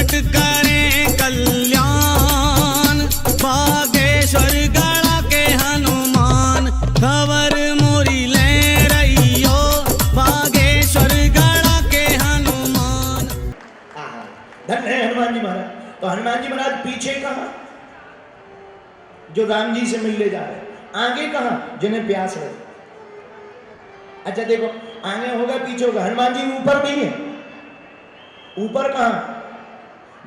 संकट करें कल्याण, बागेश्वर गढ़ा के हनुमान, खबर मोरी ले रहियो बागेश्वर गढ़ा के हनुमान। धन्य है हनुमान जी महाराज। तो हनुमान जी महाराज पीछे कहां, जो राम जी से मिलने जा रहे, आगे कहां, जिन्हें प्यास है। अच्छा देखो, आगे होगा पीछे होगा। हनुमान जी ऊपर भी है, ऊपर कहां,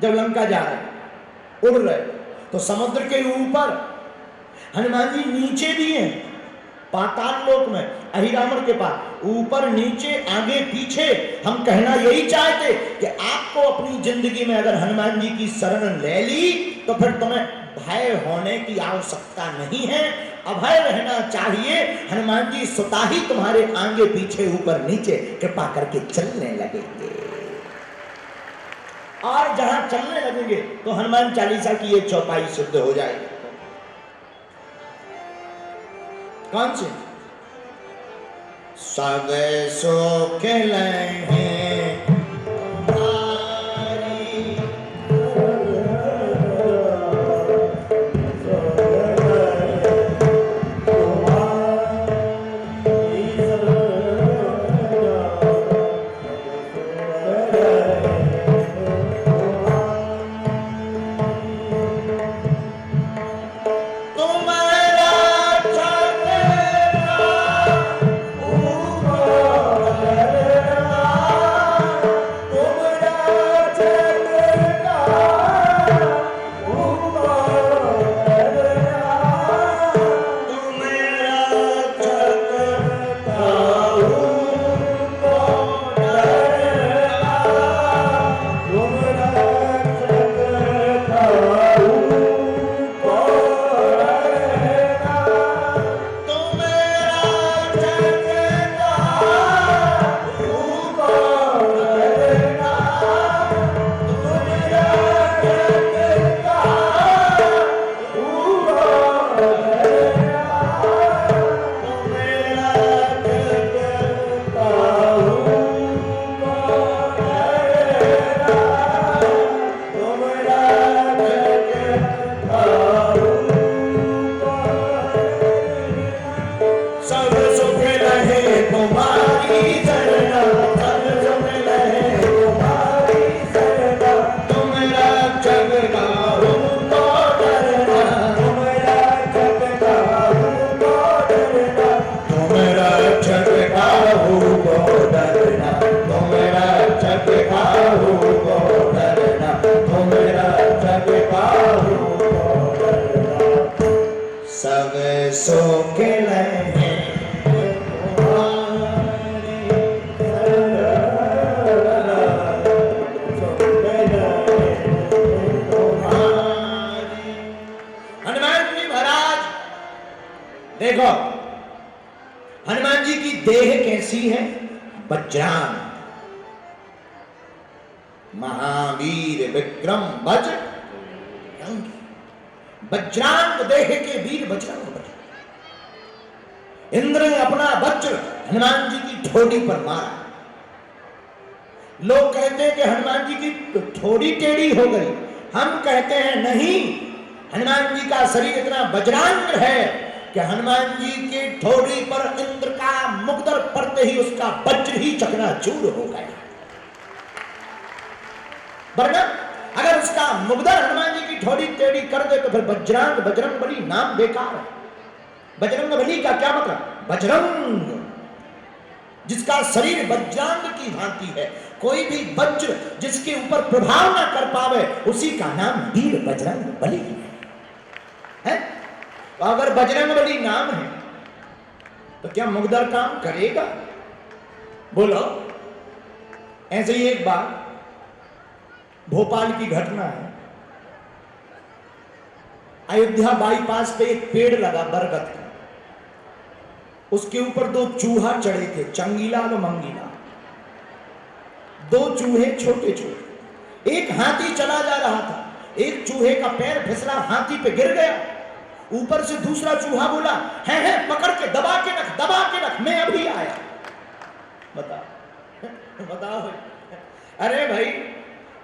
जब लंका जा रहे उड़ रहे तो समुद्र के ऊपर, हनुमान जी नीचे भी हैं पाताल लोक में, अहिरावण के पास, ऊपर नीचे आगे पीछे। हम कहना यही चाहते कि आपको अपनी जिंदगी में अगर हनुमान जी की शरण ले ली तो फिर तुम्हें भय होने की आवश्यकता नहीं है, अभय रहना चाहिए। हनुमान जी स्वतः ही तुम्हारे आगे पीछे ऊपर नीचे कृपा करके चलने लगेंगे, और जहां चलने लगेंगे तो हनुमान चालीसा की ये चौपाई सिद्ध हो जाएगी। कौन सी? सब सुख लहे देखो हनुमान जी की देह कैसी है, वज्रांग, महावीर विक्रम बजरंगी, वज्रांग देह के वीर बजरंग बजरंग। इंद्र ने अपना वज्र हनुमान जी की ठोड़ी पर मारा। लोग कहते हैं कि हनुमान जी की ठोड़ी टेढ़ी हो गई, हम कहते हैं नहीं, हनुमान जी का शरीर इतना वज्रांग है कि हनुमान जी के ठोड़ी पर इंद्र का मुकदर पड़ते ही उसका वज्र ही चकनाचूर हो गया। वरना अगर उसका मुकदर हनुमान जी की ठोड़ी टेढ़ी कर दे तो फिर वज्रांग, बजरंगबली नाम बेकार है। बजरंगबली का क्या मतलब? बजरंग, जिसका शरीर वज्रांग की भांति है। कोई भी वज्र जिसके ऊपर प्रभाव ना कर पावे उसी का नाम वीर बजरंगबली है। तो अगर बजरंगबली नाम है तो क्या मुकदर काम करेगा? बोलो। ऐसे ही एक बार भोपाल की घटना है। अयोध्या बाईपास पे एक पेड़ लगा बरगद का, उसके ऊपर दो चूहा चढ़े थे, चंगीला और मंगीला, दो चूहे छोटे छोटे। एक हाथी चला जा रहा था, एक चूहे का पैर फिसला, हाथी पे गिर गया। ऊपर से दूसरा चूहा बोला, है पकड़ के दबा के रख, दबा के रख, मैं अभी आया। बताओ बताओ। अरे भाई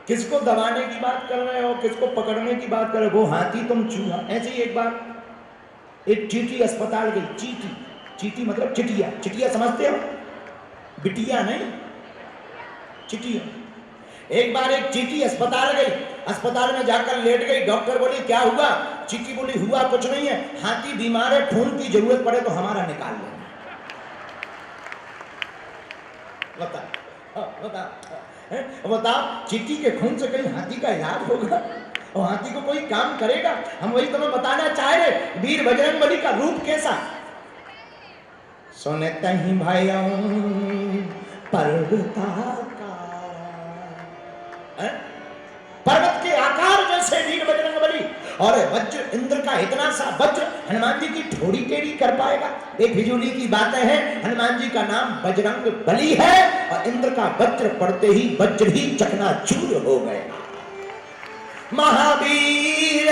किसको दबाने की बात कर रहे हो, किसको पकड़ने की बात कर रहे हो, वो हाथी तुम चूहा। ऐसे ही एक बार एक चीटी अस्पताल गई। चीटी, चीटी मतलब चिटिया। चिटिया समझते हो, बिटिया नहीं, चिटिया। एक बार एक चीटी अस्पताल गई, अस्पताल में जाकर लेट गई। डॉक्टर बोली क्या हुआ? चीटी बोली हुआ कुछ नहीं है, हाथी बीमार है, खून की जरूरत पड़े तो हमारा निकाल लेना। बताओ चीटी के खून से कहीं हाथी का इलाज होगा और हाथी को कोई काम करेगा? हम वही तुम्हें बताना चाह रहे, वीर बजरंगबली का रूप कैसा। सुनते ही भाइयों पर्वत के आकार जैसे वीर बजरंगबली, और वज्र इंद्र का इतना सा वज्र हनुमान जी की थोड़ी टेढ़ी कर पाएगा? बेफिजूली की बातें हैं। हनुमान जी का नाम बजरंग बली है और इंद्र का वज्र पड़ते ही वज्र ही चकनाचूर हो गए। महावीर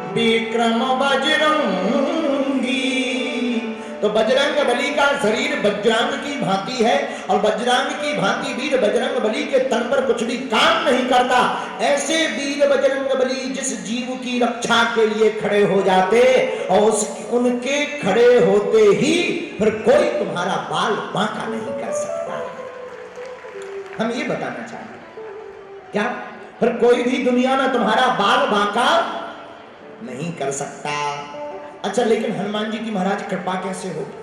विक्रम बजरंग बजरंगबली का शरीर वज्रांग की भांति है और वज्रांग की भांति वीर बजरंगबली के तन पर कुछ भी काम नहीं करता। ऐसे वीर बजरंगबली जिस जीव की रक्षा के लिए खड़े हो जाते और उनके खड़े होते ही फिर कोई तुम्हारा बाल बांका नहीं कर सकता। हम ये बताना चाहते क्या, फिर कोई भी दुनिया में तुम्हारा बाल बांका नहीं कर सकता। अच्छा, लेकिन हनुमान जी की महाराज कृपा कैसे होगी?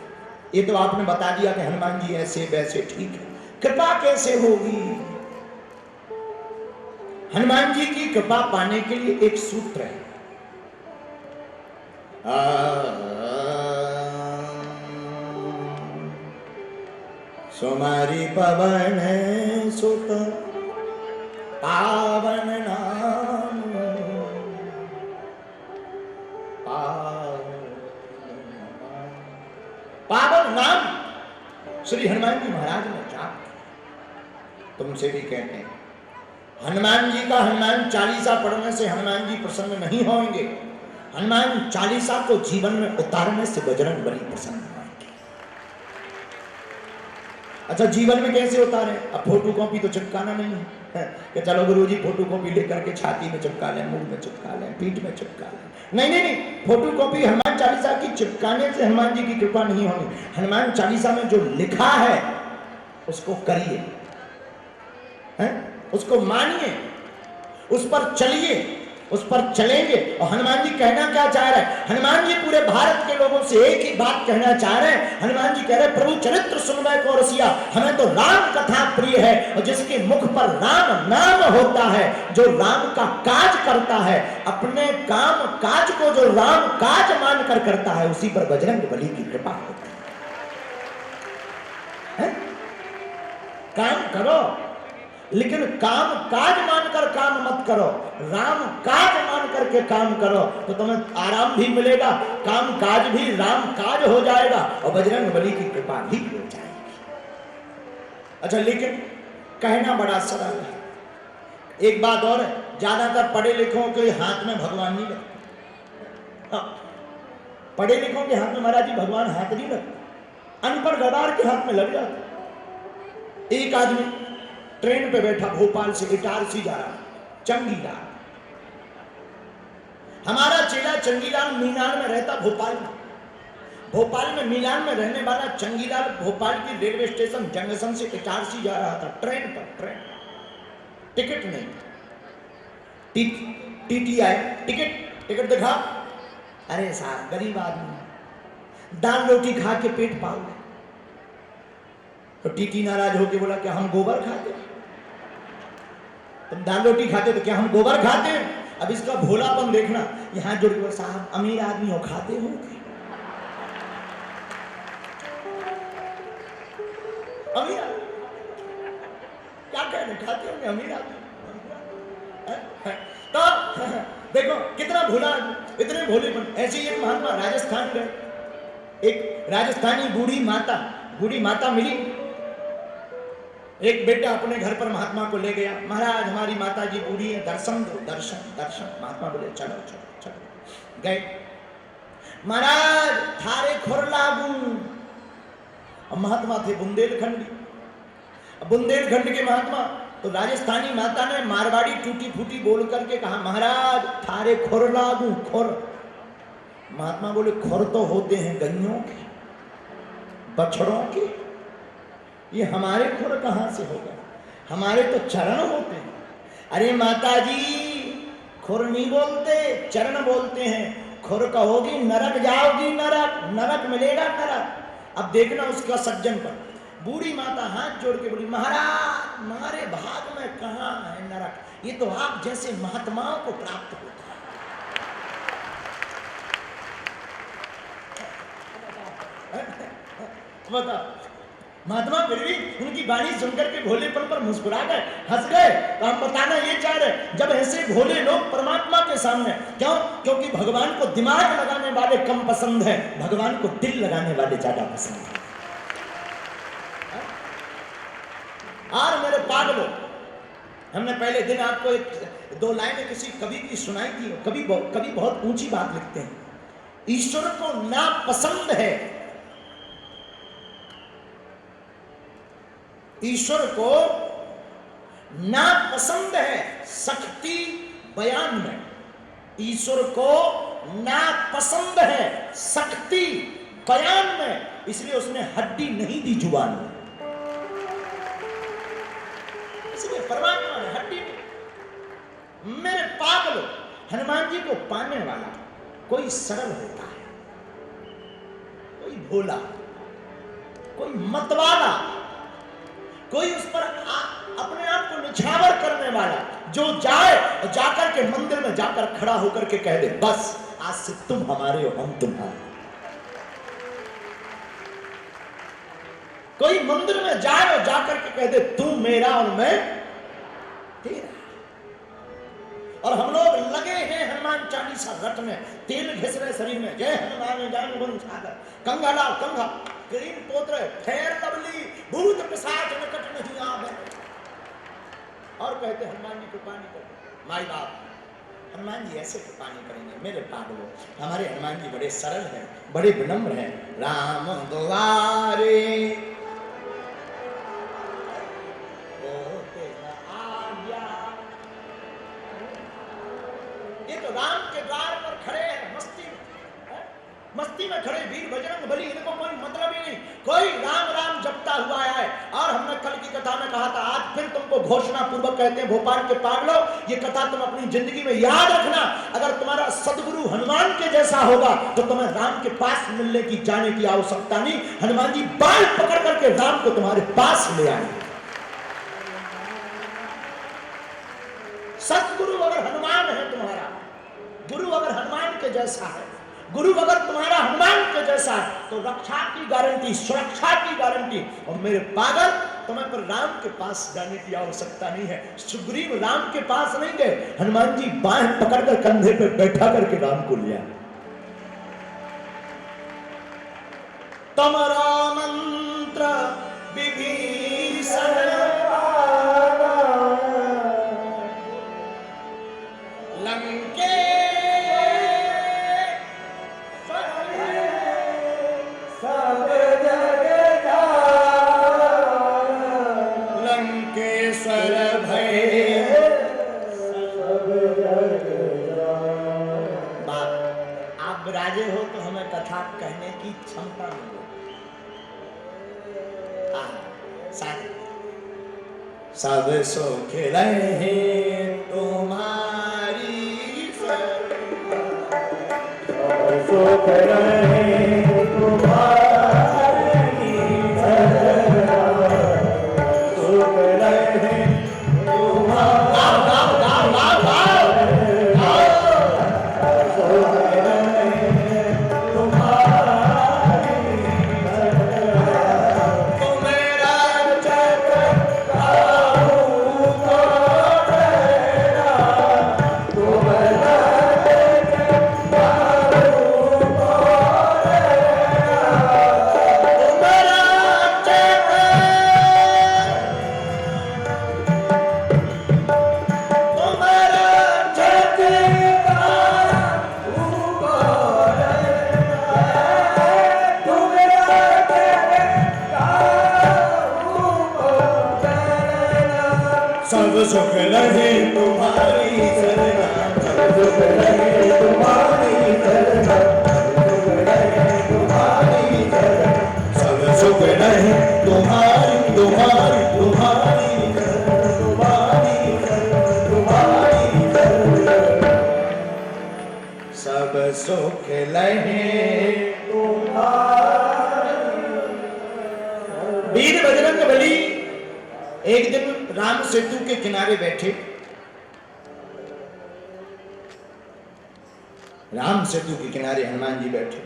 ये तो आपने बता दिया कि हनुमान जी ऐसे वैसे, ठीक है, कृपा कैसे होगी? हनुमान जी की कृपा पाने के लिए एक सूत्र है। सुमारी पवन सुत पावन नाम, पावन नाम श्री हनुमान जी महाराज ने जाप। तुमसे भी कहते हैं, हनुमान जी का हनुमान चालीसा पढ़ने से हनुमान जी प्रसन्न नहीं होंगे, हनुमान चालीसा को जीवन में उतारने से बजरंगबली प्रसन्न होंगे। अच्छा, जीवन में कैसे उतारे? अब फोटो कॉपी तो चिपकाना नहीं है कि चलो गुरुजी फोटो कॉपी लेकर के छाती में चिपका लें, मुंह में चिपका लें, पीठ में चिपका लें। नहीं नहीं नहीं, फोटो कॉपी हनुमान चालीसा की चिपकाने से हनुमान जी की कृपा नहीं होगी। हनुमान चालीसा में जो लिखा है उसको करिए, उसको मानिए, उस पर चलिए, उस पर चलेंगे। और हनुमान जी कहना क्या चाह रहे हैं? हनुमान जी पूरे भारत के लोगों से एक ही बात कहना चाह रहे हैं। हनुमान जी कह रहे हैं, प्रभु चरित्र सुनवाई को रसिया, हमें तो राम कथा प्रिय है और जिसके मुख पर राम नाम होता है, जो राम का काज करता है, अपने काम काज को जो राम काज मानकर करता है, उसी पर बजरंगबली की कृपा होती है। काम करो, लेकिन काम काज मानकर काम मत करो, राम काज मान करके काम करो, तो तुम्हें आराम भी मिलेगा, काम काज भी राम काज हो जाएगा और बजरंगबली की कृपा भी हो जाएगी। अच्छा, लेकिन कहना बड़ा सरल है। एक बात और है, ज्यादातर पढ़े लिखों के हाथ में भगवान नहीं लगते। पढ़े लिखों के हाथ में महाराज जी भगवान हाथ नहीं लगते, अनपढ़ गवार के हाथ में लग जाते। एक आदमी ट्रेन पे बैठा, भोपाल से इटारसी जा रहा, चंगीलाल, हमारा चेला चंगीलाल मीनाल में रहता, भोपाल में मीनाल में रहने वाला चंगीलाल भोपाल की रेलवे स्टेशन जंक्शन से इटारसी जा रहा था ट्रेन पर। ट्रेन टिकट नहीं, टीटी आए, टिकट दिखा। अरे साहब गरीब आदमी, दाल रोटी खा के पेट पाल ले। तो टीटी नाराज होके बोला क्या हम गोबर खाते? तुम दाल रोटी खाते तो क्या हम गोबर खाते? अब इसका भोलापन देखना, यहां जुड़ के साहब अमीर आदमी हो खाते हो? अमीर क्या कह रहे, खाते होंगे अमीर आदमी। तो देखो कितना भोला, इतने भोलेपन। ऐसे ही एक महात्मा राजस्थान गए, एक राजस्थानी बूढ़ी माता मिली। एक बेटा अपने घर पर महात्मा को ले गया, महाराज हमारी माता जी बूढ़ी है, दर्शन दो, दर्शन। महात्मा बोले चलो चलो चलो। गए, महाराज थारे खुर लागू। अब महात्मा थे बुंदेलखंड के महात्मा। तो राजस्थानी माता ने मारवाड़ी टूटी फूटी बोल करके कहा महाराज थारे खुर लागू। खुर, महात्मा बोले खुर तो होते हैं गइयों के, बछड़ों के, ये हमारे खुर कहां से हो गए? हमारे तो चरण होते हैं। अरे माता जी खुर नहीं बोलते, चरण बोलते हैं। खुर कहोगी नरक जाओगी, नरक मिलेगा नरक। अब देखना उसका सज्जन पर। बूढ़ी माता हाथ जोड़ के बोली महाराज हमारे भाग में कहां है नरक, ये तो आप जैसे महात्माओं को प्राप्त होता है। बता महात्मा फिर भी उनकी वाणी सुनकर के भोलेपन पर मुस्कुरा गए, हंस गए। तो हम बताना ये चाह रहे, जब ऐसे भोले लोग परमात्मा के सामने, क्यों? क्योंकि भगवान को दिमाग लगाने वाले कम पसंद है, भगवान को दिल लगाने वाले ज्यादा पसंद है। और मेरे पागलों, हमने पहले दिन आपको एक दो लाइनें किसी कवि की सुनाई थी। कवि बहुत ऊंची बात लिखते हैं, ईश्वर को नापसंद है, ईश्वर को नापसंद है शक्ति बयान में। ईश्वर को नापसंद है शक्ति बयान में, इसलिए उसने हड्डी नहीं दी जुबान में। इसलिए परमात्मा ने हड्डी दी। मेरे पागलों, हनुमान जी को पाने वाला कोई सरल होता है, कोई भोला, कोई मतवाला, कोई उस पर अपने आप को निछावर करने वाला, जो जाए और जाकर के मंदिर में जाकर खड़ा होकर के कह दे बस आज से तुम हमारे हो हम तुम्हारे। कोई मंदिर में जाए और जाकर के कह दे तू मेरा और मैं तेरा। और हम लोग लगे हैं हनुमान चालीसा रटने, तेल घिस रहे शरीर में, जय हनुमान ज्ञान गुण सागर, कंघा लाओ कंघा, ग्रीन पोत्र, फेर लवली, भूत पिशाच निकट नहीं आवे। और कहते हनुमान जी कृपा नहीं करते। माई बाप, हनुमान जी ऐसे कृपा नहीं करेंगे। मेरे पागलों, हमारे हनुमान जी बड़े सरल हैं, बड़े विनम्र हैं। राम द्वारे राम के द्वार पर खड़े हैं, मस्ती में खड़े वीर बजरंग बली, इनको कोई मतलब ही नहीं, कोई राम राम जपता हुआ है। और हमने कल की कथा में कहा था, आज फिर तुमको घोषणा पूर्वक कहते हैं भोपाल के पागलों, ये कथा तुम अपनी जिंदगी में याद रखना। अगर तुम्हारा सदगुरु हनुमान के जैसा होगा तो तुम्हें राम के पास मिलने की जाने की आवश्यकता नहीं, हनुमान जी बाल पकड़ करके राम को तुम्हारे पास ले आएंगे। सदगुरु अगर हनुमान है तुम्हारा, गुरु अगर हनुमान के जैसा है, गुरु अगर तुम्हारा हनुमान के जैसा है, तो रक्षा की गारंटी, सुरक्षा की गारंटी। और मेरे पागल, तुम्हें पर राम के पास जाने की आवश्यकता नहीं है। सुग्रीव राम के पास नहीं गए, हनुमान जी बाएं पकड़कर कंधे पे बैठा करके राम को लिया। तमरा मंत्र विभीषण लंके राजे हो तो हमें कथा कहने की क्षमता मिले। सब सुख रहे तुम्हारे सुख रहे तुम्हारी शरणा, सुख रहे सब सुख रहे तुम्हारी शरणा, सब सुख रहे तुम्हारी शरणा, सुख रहे तुम्हारी शरणा, सब सुख रहे तुम्हारी तुम्हारी तुम्हारी तुम्हारी तुम्हारी सब सुख रहे तुम्हारी। वीर बजरंग बली एक दिन राम सेतु के किनारे बैठे, राम सेतु के किनारे हनुमान जी बैठे,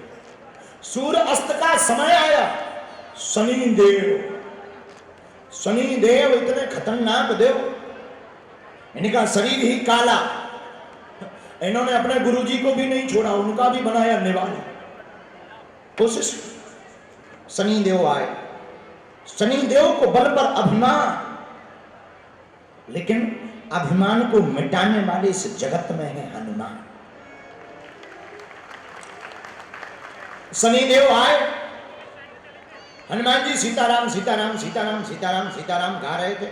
सूर्य अस्त का समय आया। शनि देव इतने खतरनाक देव, इनका शरीर ही काला, इन्होंने अपने गुरुजी को भी नहीं छोड़ा, उनका भी बनाया निवाला। कोशिश शनि देव आए, शनि देव को बल पर अभिमान, लेकिन अभिमान को मिटाने वाले इस जगत में है हनुमान। शनि देव आए, हनुमान जी सीताराम सीताराम सीताराम सीताराम सीताराम गा रहे थे।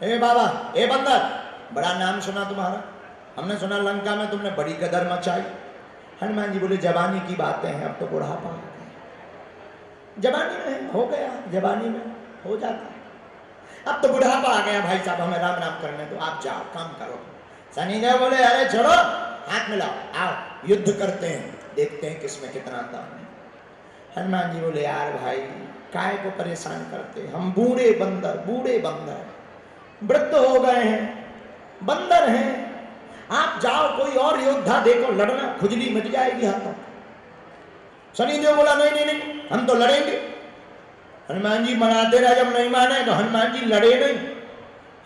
ए बाबा, ए बंदर, बड़ा नाम सुना तुम्हारा, हमने सुना लंका में तुमने बड़ी गदर मचाई। हनुमान जी बोले जवानी की बातें हैं, अब तो बुढ़ापा आ गया, जवानी में हो गया, जवानी में हो जाता, अब तो बुढ़ापा आ गया भाई साहब, हमें राम राम करने दो, आप जाओ काम करो। शनिदेव बोले अरे छोड़ो, हाथ मिलाओ, आओ युद्ध करते हैं, देखते हैं किसमें कितना दम है। हनुमान जी बोले यार भाई काय को परेशान करते, हम बूढ़े बंदर वृद्ध हो गए हैं, बंदर हैं, आप जाओ कोई और योद्धा देखो, लड़ना खुजली मिट जाएगी हाथों। शनिदेव बोला नहीं नहीं नहीं, हम तो लड़ेंगे। हनुमान जी मनाते रहे, जब नहीं माने तो हनुमान जी लड़े नहीं।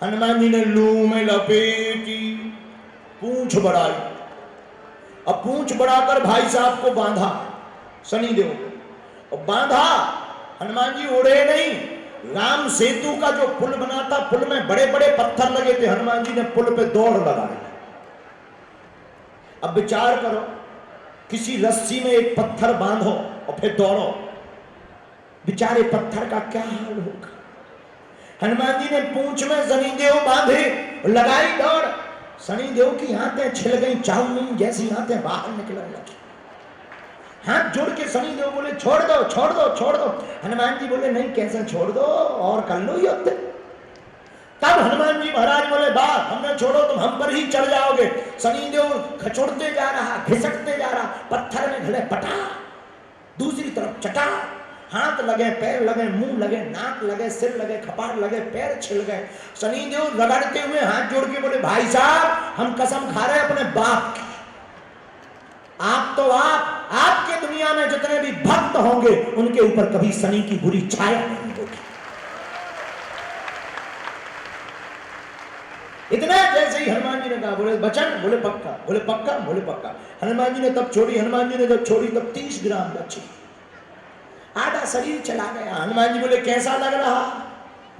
हनुमान जी ने लू में लपेटी, पूंछ बढ़ाई, अब पूंछ बढ़ाकर भाई साहब को बांधा, शनिदेव को बांधा। हनुमान जी उड़े नहीं, राम सेतु का जो पुल बना था, पुल में बड़े बड़े पत्थर लगे थे, हनुमान जी ने पुल पे दौड़ लगाई। अब विचार करो, किसी रस्सी में एक पत्थर बांधो और फिर दौड़ो, बेचारे पत्थर का क्या हाल होगा। हनुमान जी ने पूंछ में शनिदेव बांधे, लगाई दौड़, शनिदेव की आंखें छिल गई, चाउमीन जैसी आंखें बाहर निकलने लगी। हाथ जोड़ के शनिदेव बोले छोड़ दो छोड़ दो छोड़ दो। हनुमान जी बोले नहीं, कैसे छोड़ दो, और कर लो युद्ध। तब हनुमान जी महाराज बोले बात हमने छोड़ो, तुम हम पर ही चढ़ जाओगे। शनिदेव खचोड़ते जा रहा, घिसकते जा रहा, पत्थर में घले पटा, दूसरी तरफ चटा, हाथ लगे, पैर लगे, मुंह लगे, नाक लगे, सिर लगे, कपार लगे, पैर छिल गए। शनिदेव रगड़ते हुए हाथ जोड़ के बोले भाई साहब हम कसम खा रहे हैं अपने बाप की, आप तो आपके दुनिया में जितने भी भक्त होंगे उनके ऊपर कभी शनि की बुरी छाया नहीं होगी। इतना जैसे ही हनुमान जी ने कहा, बोले बचन, बोले पक्का, बोले पक्का, बोले पक्का। हनुमान जी ने तब छोड़ी, हनुमान जी ने जब छोड़ी तब 30 ग्राम बची, आधा शरीर चला गया। हनुमान जी बोले कैसा लग रहा,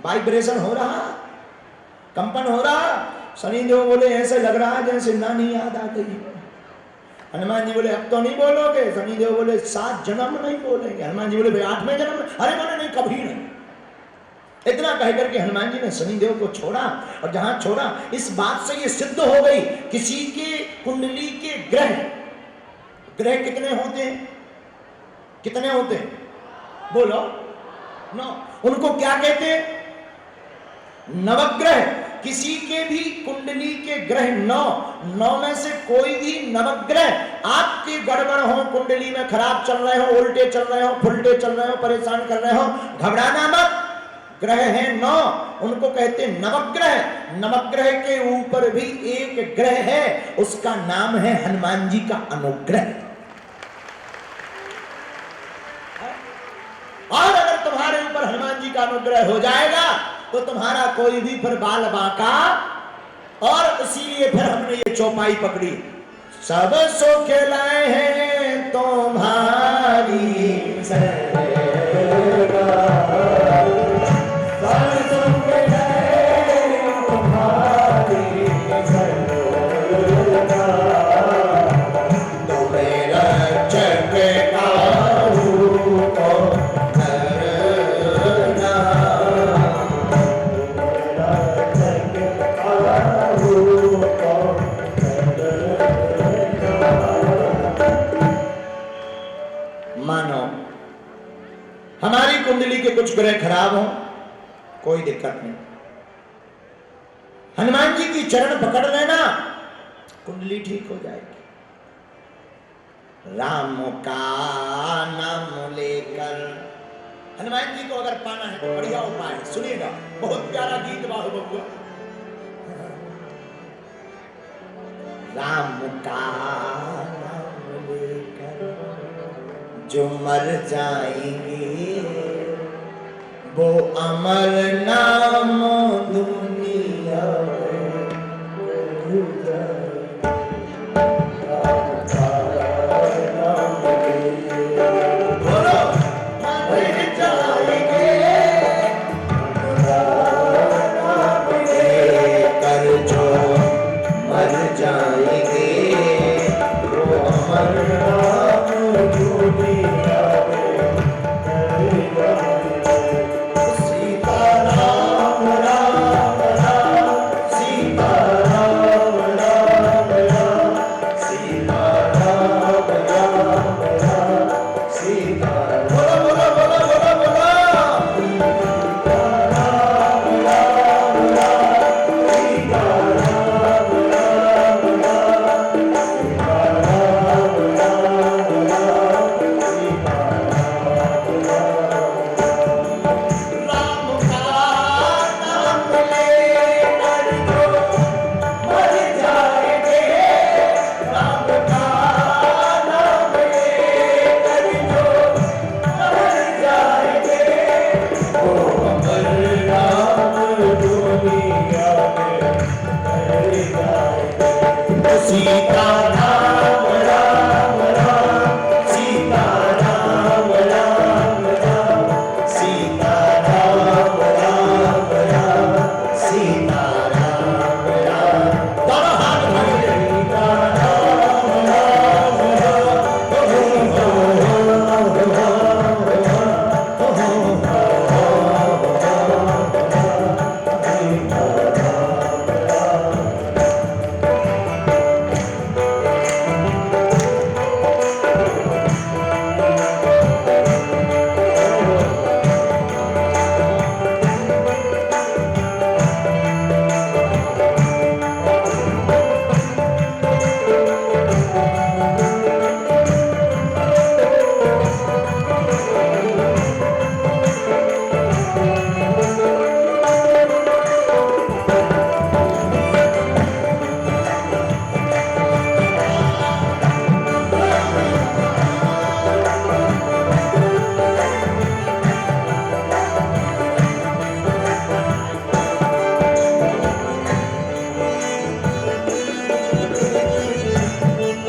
वाइब्रेशन हो रहा, कंपन हो रहा। शनिदेव बोले ऐसे लग रहा जैसे नानी याद आ गई। हनुमान जी बोले अब तो नहीं बोलोगे। शनिदेव बोले 7 जन्म नहीं बोलेंगे। हनुमान जी बोले भाई 8वें जन्म में, अरे बोले नहीं कभी नहीं। इतना कह करके हनुमान जी ने शनिदेव को छोड़ा, और जहां छोड़ा इस बात से ये सिद्ध हो गई, किसी के कुंडली के ग्रह कितने होते हैं, कितने होते हैं बोलो, 9। उनको क्या कहते हैं, नवग्रह। किसी के भी कुंडली के ग्रह 9 में से कोई भी नवग्रह आपके गड़बड़ हो, कुंडली में खराब चल रहे हो, उल्टे चल रहे हो, फुलटे चल रहे हो, परेशान कर रहे हो, घबराना मत। ग्रह है 9, उनको कहते नवग्रह। नवग्रह के ऊपर भी एक ग्रह है, उसका नाम है हनुमान जी का अनुग्रह। और अगर तुम्हारे ऊपर हनुमान जी का अनुग्रह हो जाएगा तो तुम्हारा कोई भी फिर बाल बांका। और इसीलिए फिर हमने ये चौपाई पकड़ी, सब सुख लाए हैं तुम्हारी हमारी कुंडली के कुछ ग्रह खराब हो, कोई दिक्कत नहीं, हनुमान जी की चरण पकड़ लेना, कुंडली ठीक हो जाएगी। राम का नाम लेकर हनुमान जी को अगर पाना है तो बढ़िया उपाय है, सुनिएगा, बहुत प्यारा गीत बाहु बबुआ। राम का नाम लेकर जो मर जाएंगे वो अमर नाम दुनिया में भूल जाएंगे। बोलो मर जाएंगे कर जो मर जाएंगे वो अमर नाम दुनिया में सीता राम राम राम, सीता राम राम राम, सीता राम राम राम, सीता बोलो बोलो बोलो बोलो बोलो, सीता राम राम राम, सीता राम राम राम, सीता राम राम राम, सीता राम का नाम लेकर जो मर जाएंगे, राम का नाम लेकर जो मर जाएंगे वो अमर नाम दुनिया में कर जाएंगे। सीता राम राम राम, सीता राम राम राम, सीता राम राम राम, सीता राम राम, दोनों हाथ उठाइए। सीता राम राम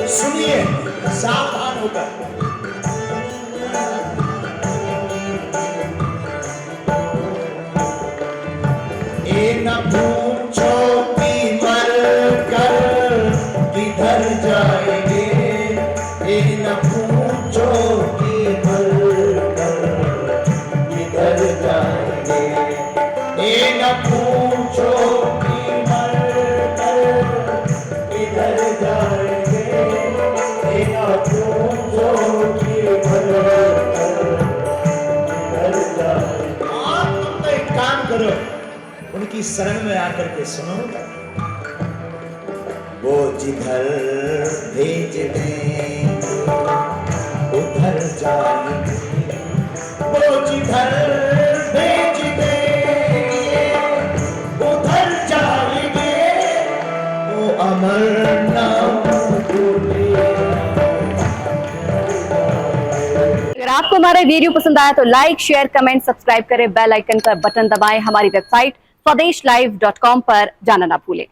सुनिए सावधान होकर। ए न पूछो कि मर कर किधर जाएंगे, ए न पूछो कि मर कर किधर जाएंगे, ए न पूछो कि मर कर किधर जाएंगे, ए न पूछो कि मर कर किधर जाएंगे। आप तुम तो एक काम करो, उनकी उनकी शरण में आकर के सुनो, वो जिधर भेज दें उधर जाएंगे, वो जिधर भेज दें उधर जाएंगे, वो अमर नाम बोले। अगर आपको हमारा वीडियो पसंद आया तो लाइक, शेयर, कमेंट, सब्सक्राइब करें, बेल आइकन का बटन दबाएं। हमारी वेबसाइट swedeshlive.com पर जाना ना भूलें।